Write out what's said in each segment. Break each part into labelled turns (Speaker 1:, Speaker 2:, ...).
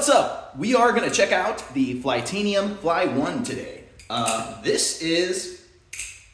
Speaker 1: What's up? We are going to check out the Flytanium FLY One today. This is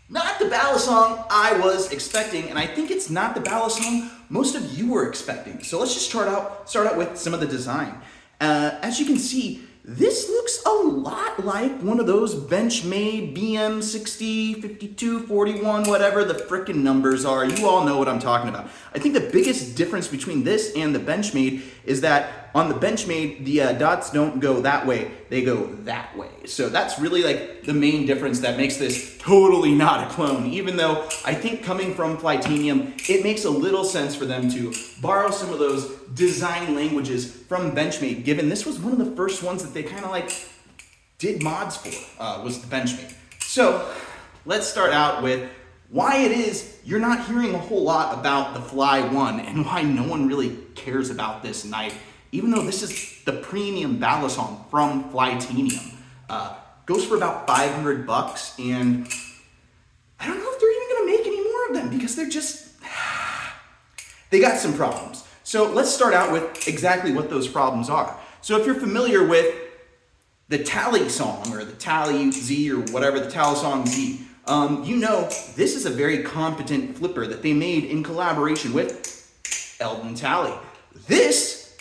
Speaker 1: not the Balisong I was expecting, and I think it's not the Balisong most of you were expecting. So let's just start out with some of the design. As you can see, this looks a lot like one of those Benchmade BM 60, 52, 41, whatever the frickin' numbers are. You all know what I'm talking about. I think the biggest difference between this and the Benchmade is that on the Benchmade, the dots don't go that way, they go that way. So that's really like the main difference that makes this totally not a clone, even though I think coming from Flytanium, it makes a little sense for them to borrow some of those design languages from Benchmade, given this was one of the first ones that they kind of like did mods for, was the Benchmade. So let's start out with why it is you're not hearing a whole lot about the Fly One and why no one really cares about this knife, even though this is the premium Balisong from Flytanium. Goes for about 500 bucks, and I don't know if they're even gonna make any more of them because they're just, they got some problems. So let's start out with exactly what those problems are. So if you're familiar with the Balisong or the Tally Z or whatever, the Balisong Z, you know this is a very competent flipper that they made in collaboration with Eldon Tally. This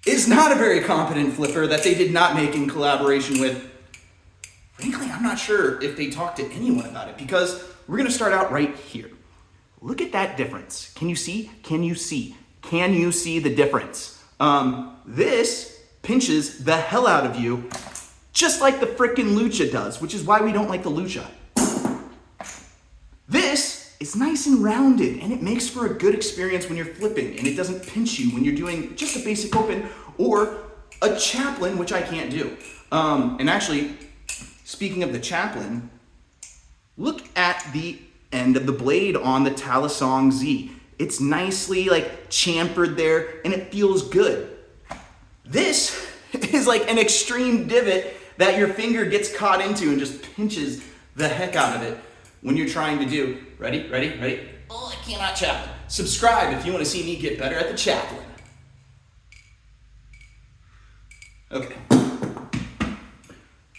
Speaker 1: is not a very competent flipper that they did not make in collaboration with. Frankly, I'm not sure if they talked to anyone about it, because we're gonna start out right here. Look at that difference. Can you see? Can you see? Can you see the difference? This pinches the hell out of you, just like the frickin' Lucha does, which is why we don't like the Lucha. This is nice and rounded, and it makes for a good experience when you're flipping, and it doesn't pinch you when you're doing just a basic open or a chaplain, which I can't do. And actually, speaking of the chaplain, look at the end of the blade on the Balisong Z. It's nicely like chamfered there, and it feels good. This is like an extreme divot that your finger gets caught into and just pinches the heck out of it when you're trying to do, ready? Oh, I cannot chaplain. Subscribe if you want to see me get better at the chaplain. Okay.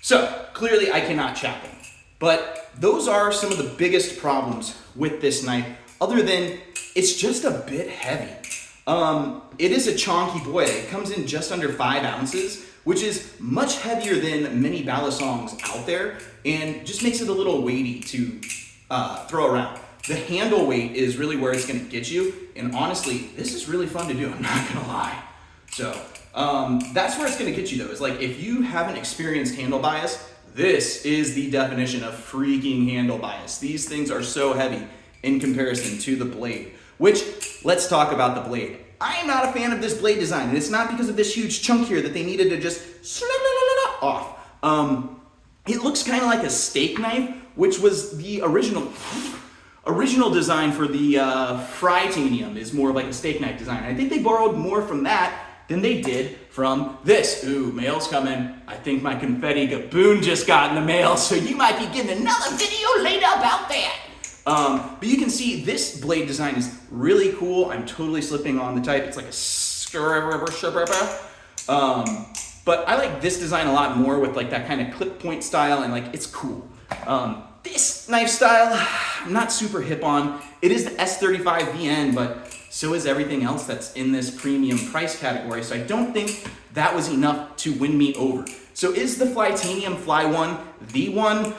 Speaker 1: So, clearly I cannot chaplain, but those are some of the biggest problems with this knife, other than it's just a bit heavy. It is a chonky boy. It comes in just under 5 ounces, which is much heavier than many Balisongs out there, and just makes it a little weighty to throw around. The handle weight is really where it's gonna get you, and honestly, this is really fun to do, I'm not gonna lie. So, that's where it's gonna get you though, is like if you haven't experienced handle bias, this is the definition of freaking handle bias. These things are so heavy in comparison to the blade, which, let's talk about the blade. I am not a fan of this blade design, and it's not because of this huge chunk here that they needed to just off. It looks kind of like a steak knife, which was the original design for the Flytanium, is more of like a steak knife design. I think they borrowed more from that than they did from this. Ooh, mail's coming. I think my confetti gaboon just got in the mail, so you might be getting another video later about that. But you can see this blade design is really cool. I'm totally slipping on the type. It's like a but I like this design a lot more with like that kind of clip point style, and like it's cool. This knife style, I'm not super hip on. It is the S35 VN, but so is everything else that's in this premium price category. So I don't think that was enough to win me over. So is the Flytanium FLY One the one?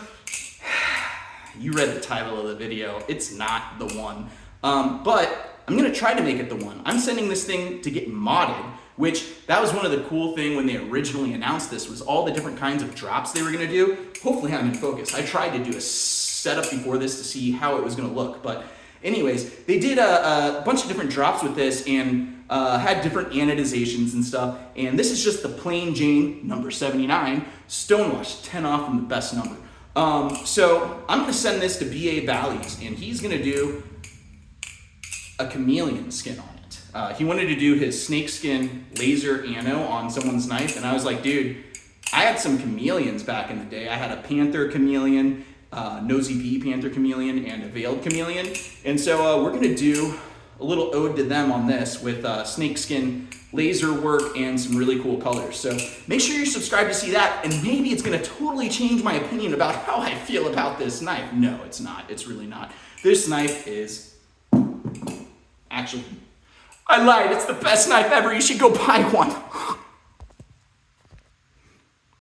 Speaker 1: You read the title of the video. It's not the one. But I'm gonna try to make it the one. I'm sending this thing to get modded, which that was one of the cool things when they originally announced this, was all the different kinds of drops they were gonna do. Hopefully I'm in focus. I tried to do a setup before this to see how it was gonna look. But anyways, they did a bunch of different drops with this, and had different anodizations and stuff. And this is just the plain Jane number 79, Stonewash, 10 off from the best number. So I'm gonna send this to BA Bally's, and he's gonna do a chameleon skin on it. He wanted to do his snakeskin laser ano on someone's knife, and I was like, dude, I had some chameleons back in the day. I had a panther chameleon, nosy bee panther chameleon, and a veiled chameleon. And so we're gonna do a little ode to them on this with snakeskin laser work and some really cool colors. So make sure you're subscribed to see that, and maybe it's gonna totally change my opinion about how I feel about this knife. No, it's not. It's really not. This knife is actually, I lied. It's the best knife ever. You should go buy one.